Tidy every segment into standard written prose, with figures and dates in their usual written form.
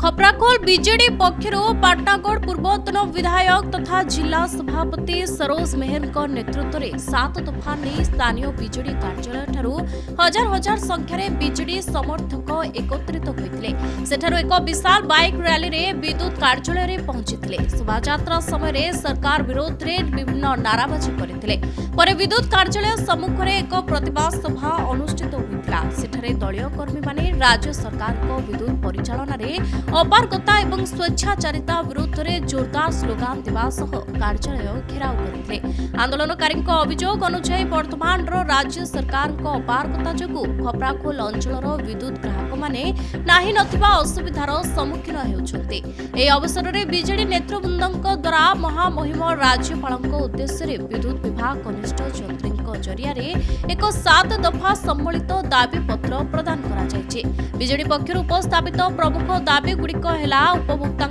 Khaprakhol BJD पक्षर Patnagarh पूर्वतन विधायक तथा जिला सभापति सरोज मेहर नेतृत्व में 7 दफा नहीं स्थानीय बीजेडी कार्यालय ठारू हजार हजार संख्यार बीजेडी समर्थक एकत्रित होते एक विशाल बाइक रैली रे विद्युत कार्यालय पहुंची शोभायात्रा समय सरकार विरोध में विभिन्न नाराबाजी करते विद्युत कार्यालय सम्मुख में एक प्रतिवाद सभा अनुष्ठित होता दलीय कर्मी माने राज्य सरकार को विद्युत परिचालन में अपारगता एवं स्वेच्छाचारिता विरुद्ध में जोरदार स्लोगान देवा सह कार्यालय घेराव करते आंदोलनकारी अभियोग अनुसार वर्तमान राज्य सरकार अपारगता जो खपराखोल अंचल विद्युत ग्राहक माने नाही नथिबा असुविधार सम्मुखीन होउछन्ते। एही अवसर में बीजेडी नेतृवृंदक द्वारा महामहिम राज्यपाल उद्देश्य विद्युत विभाग कनिष्ठ जंत्री जरिया एक 7 दफा सम्मिलित दाबी पत्र प्रदान कराଯାଇଛି। बीजेडी पक्षर उपस्थापित प्रमुख दाबी गुड़िक है उपभोक्ता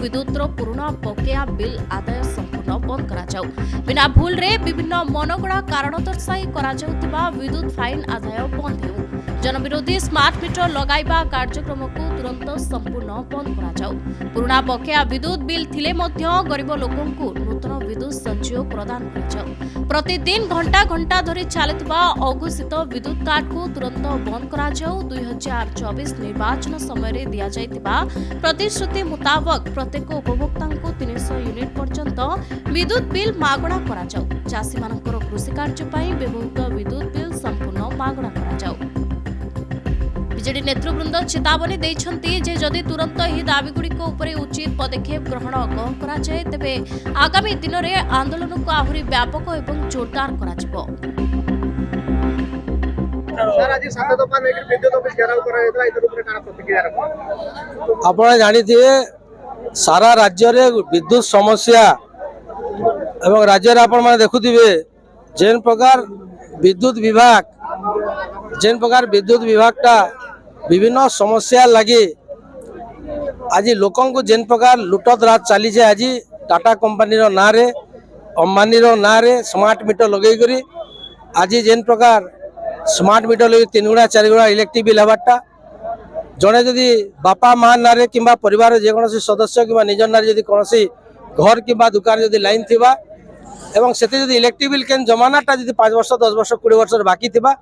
विद्युतर पुराणा बकेया बिल आदाय संपूर्ण बंद कराଯାଉ बिना भूल रे विभिन्न मनगणा कारण दर्शाई कराଯାଉଥିବା विद्युत फाइन आदाय बंद हेउ जनविरोधी स्मार्ट मीटर लगाइबा कार्यक्रम को तुरंत संपूर्ण बंद कराଯାଉ पुराणा बकेया विद्युत बिल थिले मध्य गरीब लोकंकु नूतन विद्युत संयोग प्रदान कराଯାଉ प्रतिदिन घंटा घंटा धरी चलुवा अघोषित विद्युत कार्ड को तुरंत बंद कराଯାଉ 2024 निर्वाचन समय दिया जाइतिबा प्रतिश्रुति मुताबक प्रत्येक उपभोक्ता 300 यूनिट पर्यंत विद्युत बिल मागणा कराଯାଉ चाषी मानकर कृषि कार्य पई व्यवहृत विद्युत बिल संपूर्ण मागणा कराଯାଉ बीजेडी नेतृवृंद चेतावनी देइछन्ति जे जदि तुरंत ही दाबीगुड़िक उपरे उचित पदक्षेप ग्रहण न कराଯାए तेबे आगामी दिन में आंदोलन को आहुरी व्यापक एवं जोरदार कराଯିबो। आपण जानिथिबे सारा राज्य रे विद्युत समस्या एवं राज्य रे आपण माने देखुथिबे जेन प्रकार विद्युत विभाग विभिन्न समस्या लगे आज लोकन को जेन प्रकार लुटत रात चली जाए आज टाटा कंपनी ना रे अंबानी ना रे स्मार्ट मीटर लगे करी आज जेन प्रकार स्मार्ट मीटर लगे 3 गुणा 4 गुणा इलेक्ट्रिक बिल हबाटा जड़े जदि बापा माँ ना रे कि परिवार जेकोसी सदस्य कि निज ना जदि कौन घर कि दुकान जदि लाइन थिबा एवं से इलेक्ट्रिक बिल केन जमानाटा जदि 5 वर्ष 10 वर्ष 20 वर्ष बाकी थिबा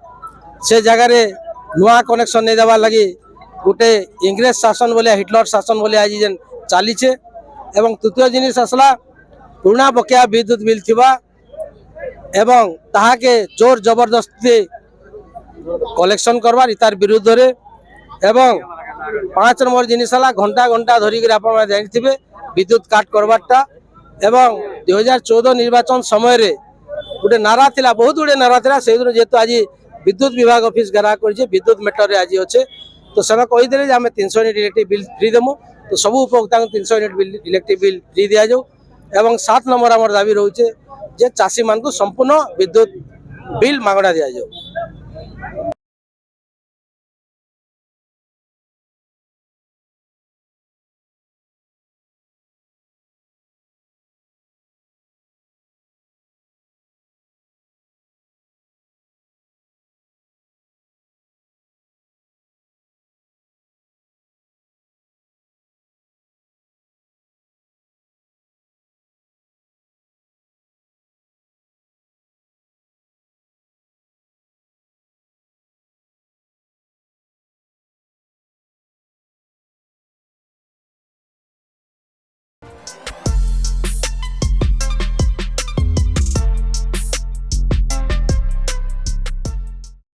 से जगह रे नुआ कनेक्शन नहीं देवा लगी गोटे इंग्रेज शासन बोलिया हिटलर शासन बोलिया आज जेन चलीचे एवं तृतीय जिनिस आसला पुराना बकेया विद्युत बिल थिबा एवं ताहाके जोर जबरदस्ती कलेक्शन करवार तार विरुद्ध रे एवं 5 नंबर जिनिस हला घंटा घंटा धरिक आपण जानिथिबे विद्युत काट करवारटा एवं 2014 निर्वाचन समय रे गोटे नारा थिला बहुत गुड़े नारा थिला से जेहेतु आज विद्युत विभाग ऑफिस घेरा कर विद्युत मीटर रे आज अच्छे तो से कहीदे आम 300 यूनिट इलेक्ट्रिक बिल फ्री देमु तो सबू उपभोक्ता 300 यूनिट इलेक्ट्रिक बिल फ्री दि जाऊ एवं 7 नंबर आम दाबी रोचे जे चाषी मान संपूर्ण विद्युत बिल मागणा दि जाऊ।